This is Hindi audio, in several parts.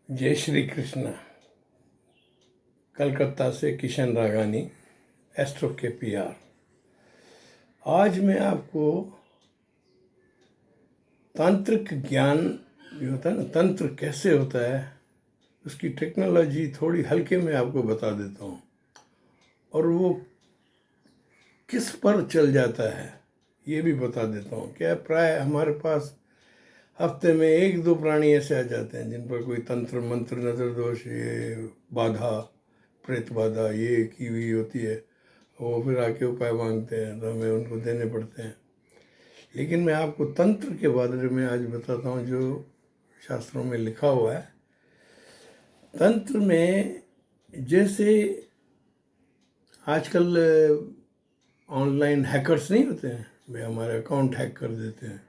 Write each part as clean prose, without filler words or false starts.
जय श्री कृष्ण। कलकत्ता से किशन रागानी, एस्ट्रो के पीआर। आज मैं आपको तांत्रिक ज्ञान जो होता है ना, तंत्र कैसे होता है, उसकी टेक्नोलॉजी थोड़ी हल्के में आपको बता देता हूँ और वो किस पर चल जाता है ये भी बता देता हूँ। क्या प्राय हमारे पास हफ्ते में एक दो प्राणी ऐसे आ जाते हैं जिन पर कोई तंत्र मंत्र नजर दोष, ये बाधा, प्रेत बाधा ये की हुई होती है। वो फिर आके उपाय मांगते हैं तो हमें उनको देने पड़ते हैं। लेकिन मैं आपको तंत्र के बारे में आज बताता हूँ जो शास्त्रों में लिखा हुआ है। तंत्र में जैसे आजकल ऑनलाइन हैकर्स नहीं होते हैं, वे हमारे अकाउंट हैक कर देते हैं,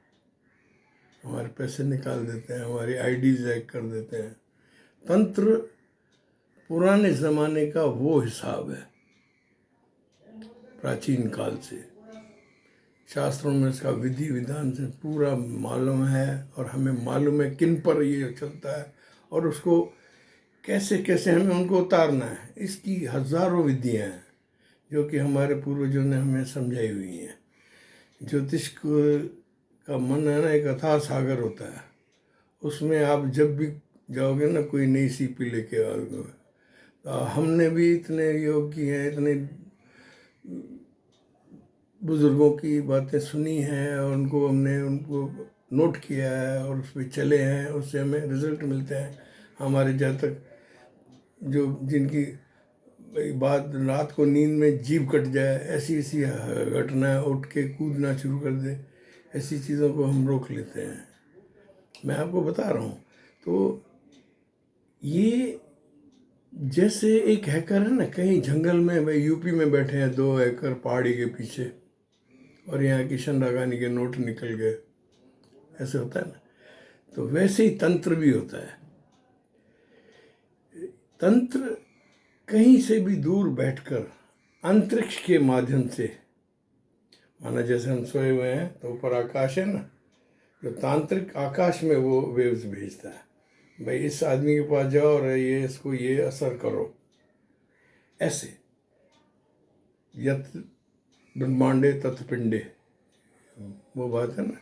हमारे पैसे निकाल देते हैं, हमारी आईडीज हैक कर देते हैं। तंत्र पुराने ज़माने का वो हिसाब है, प्राचीन काल से शास्त्रों में इसका विधि विधान से पूरा मालूम है और हमें मालूम है किन पर ये चलता है और उसको कैसे कैसे हमें उनको उतारना है। इसकी हजारों विधियाँ हैं जो कि हमारे पूर्वजों ने हमें समझाई हुई हैं। ज्योतिष का मन है ना, एक अथाह सागर होता है। उसमें आप जब भी जाओगे ना, कोई नई सीपी लेके आओगे। हमने भी इतने योग किए हैं, इतने बुज़ुर्गों की बातें सुनी हैं और हमने उनको नोट किया है और उस पर चले हैं, उससे हमें रिजल्ट मिलते हैं। हमारे जहाँ तक जो जिनकी बात रात को नींद में जीभ कट जाए, ऐसी ऐसी घटना, उठ के कूदना शुरू कर दे, ऐसी चीज़ों को हम रोक लेते हैं। मैं आपको बता रहा हूँ। तो ये जैसे एक हैकर है ना, कहीं जंगल में, भाई यूपी में बैठे हैं 2 हैकर पहाड़ी के पीछे और यहाँ किशन रागानी के नोट निकल गए, ऐसे होता है ना। तो वैसे ही तंत्र भी होता है। तंत्र कहीं से भी दूर बैठकर अंतरिक्ष के माध्यम से, माना जैसे हम सोए हुए हैं तो ऊपर आकाश है ना, जो तांत्रिक आकाश में वो वेव्स भेजता है, भाई इस आदमी के पास जाओ और ये इसको ये असर करो, ऐसे। यत ब्रह्मांडे तत् पिंडे, वो बात है ना।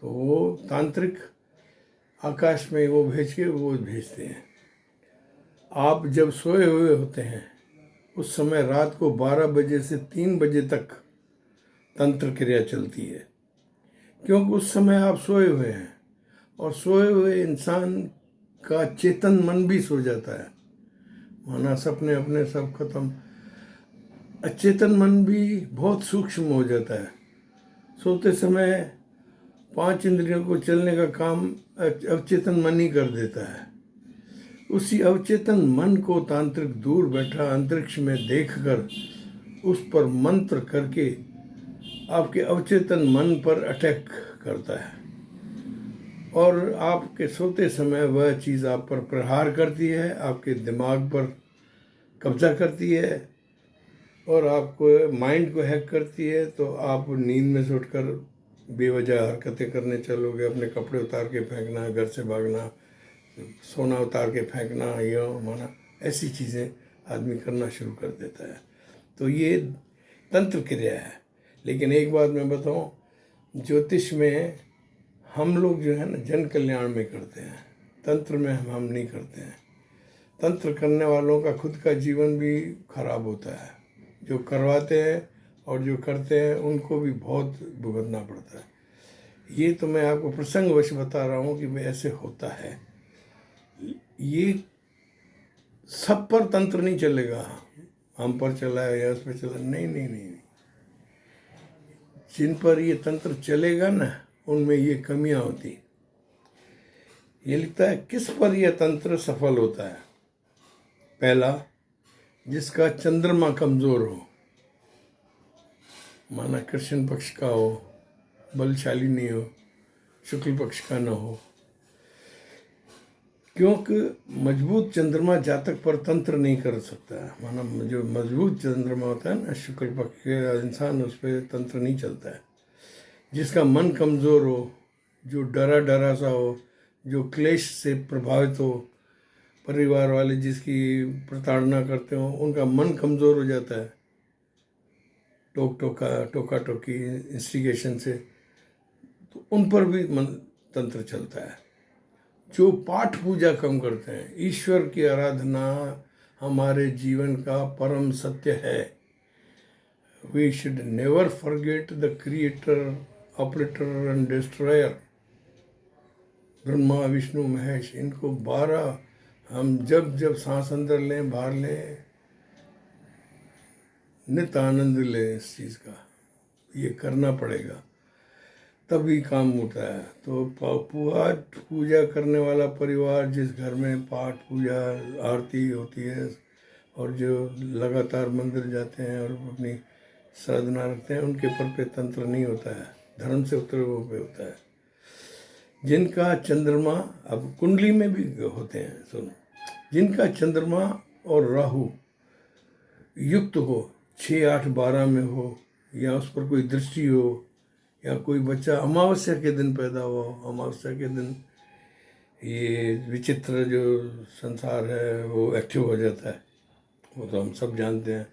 तो वो तांत्रिक आकाश में वो भेज के वो भेजते हैं। आप जब सोए हुए होते हैं उस समय रात को 12 बजे से 3 बजे तक तंत्र क्रिया चलती है, क्योंकि उस समय आप सोए हुए हैं और सोए हुए इंसान का चेतन मन भी सो जाता है। माना सपने अपने सब खत्म, अचेतन मन भी बहुत सूक्ष्म हो जाता है। सोते समय 5 इंद्रियों को चलने का काम अवचेतन मन ही कर देता है। उसी अवचेतन मन को तांत्रिक दूर बैठा अंतरिक्ष में देखकर उस पर मंत्र करके आपके अवचेतन मन पर अटैक करता है और आपके सोते समय वह चीज़ आप पर प्रहार करती है, आपके दिमाग पर कब्जा करती है और आपको माइंड को हैक करती है। तो आप नींद में से उठकर बेवजह हरकतें करने चलोगे, अपने कपड़े उतार के फेंकना, घर से भागना, सोना उतार के फेंकना, ये माना ऐसी चीज़ें आदमी करना शुरू कर देता है। तो ये तंत्र क्रिया है। लेकिन एक बात मैं बताऊं, ज्योतिष में हम लोग जो है ना जन कल्याण में करते हैं, तंत्र में हम नहीं करते हैं। तंत्र करने वालों का खुद का जीवन भी खराब होता है, जो करवाते हैं और जो करते हैं उनको भी बहुत भुगतना पड़ता है। ये तो मैं आपको प्रसंगवश बता रहा हूँ कि भाई ऐसे होता है। ये सब पर तंत्र नहीं चलेगा, हम पर चला है या उस पर चला, नहीं नहीं नहीं, नहीं। जिन पर ये तंत्र चलेगा ना उनमें ये कमियां होती। ये लिखता है किस पर यह तंत्र सफल होता है। पहला, जिसका चंद्रमा कमजोर हो, माना कृष्ण पक्ष का हो, बलशाली नहीं हो, शुक्ल पक्ष का न हो, क्योंकि मजबूत चंद्रमा जातक पर तंत्र नहीं कर सकता। माना जो मजबूत चंद्रमा होता है ना, शुक्ल पक्ष के इंसान, उस पर तंत्र नहीं चलता है। जिसका मन कमज़ोर हो, जो डरा डरा सा हो, जो क्लेश से प्रभावित हो, परिवार वाले जिसकी प्रताड़ना करते हो, उनका मन कमज़ोर हो जाता है टोका टोकी इंस्टिगेशन से, तो उन पर भी मन तंत्र चलता है। जो पाठ पूजा कम करते हैं, ईश्वर की आराधना हमारे जीवन का परम सत्य है। We should never forget the creator, operator and destroyer. Brahma Vishnu Mahesh, इनको 12 हम जब जब सांस अंदर लें बाहर लें, नित आनंद लें इस चीज़ का, ये करना पड़ेगा तभी काम होता है। तो पाठ पूजा करने वाला परिवार, जिस घर में पाठ पूजा आरती होती है और जो लगातार मंदिर जाते हैं और अपनी साधना रखते हैं, उनके पर पे तंत्र नहीं होता है, धर्म से उत्तर वो पे होता है। जिनका चंद्रमा, अब कुंडली में भी होते हैं, सुनो, जिनका चंद्रमा और राहु युक्त हो, 6, 8, 12 में हो, या उस पर कोई दृष्टि हो, या कोई बच्चा अमावस्या के दिन पैदा हुआ हो, अमावस्या के दिन ये विचित्र जो संसार है वो एक्टिव हो जाता है। वो तो हम सब जानते हैं,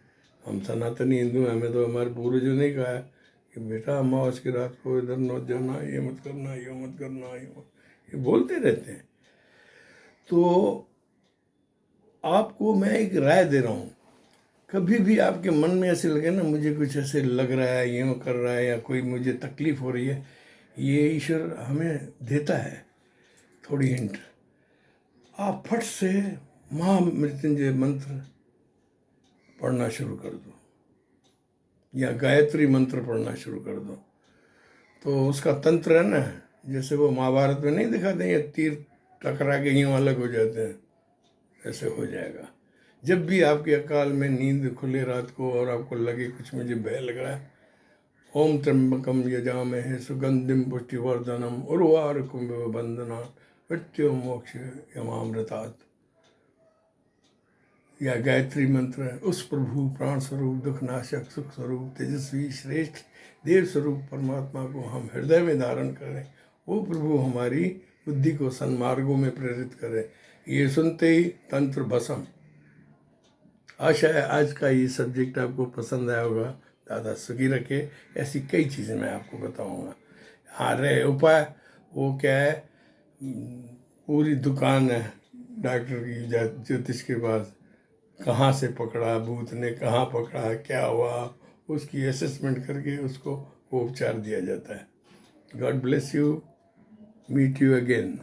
हम सनातनी हिंदू हैं, हमें तो हमारे पूर्वजों ने कहा है कि बेटा अमावस्या की रात को इधर मत जाना, ये मत करना, ये मत करना, ये बोलते रहते हैं। तो आपको मैं एक राय दे रहा हूँ, कभी भी आपके मन में ऐसे लगे ना, मुझे कुछ ऐसे लग रहा है, यूँ कर रहा है, या कोई मुझे तकलीफ हो रही है, ये ईश्वर हमें देता है थोड़ी हिंट। आप फट से महामृत्युंजय मंत्र पढ़ना शुरू कर दो, या गायत्री मंत्र पढ़ना शुरू कर दो। तो उसका तंत्र है ना, जैसे वो महाभारत में नहीं दिखाते हैं, ये तीर टकरा के यूँ अलग हो जाते हैं, ऐसे हो जाएगा। जब भी आपके अकाल में नींद खुले रात को और आपको लगे कुछ मुझे भय लग रहा है, ओम त्र्यंबकम यजामहे सुगंधिम पुष्टिवर्धनम उर्वारुकम बंधना मृत्यु मोक्ष यमामृतात्, या गायत्री मंत्र है, उस प्रभु प्राण स्वरूप दुखनाशक सुख स्वरूप तेजस्वी श्रेष्ठ देव स्वरूप परमात्मा को हम हृदय में धारण करें, वो प्रभु हमारी बुद्धि को सन्मार्गों में प्रेरित करें। ये सुनते ही तंत्र भस्म। आशा है आज का ये सब्जेक्ट आपको पसंद आया होगा। दादा सुखी रखे, ऐसी कई चीज़ें मैं आपको बताऊंगा। हाँ, रहे उपाय वो क्या है, पूरी दुकान है डॉक्टर की, ज्योतिष के पास, कहाँ से पकड़ा भूत ने, कहाँ पकड़ा, क्या हुआ, उसकी असेसमेंट करके उसको वो उपचार दिया जाता है। God bless you, meet you again.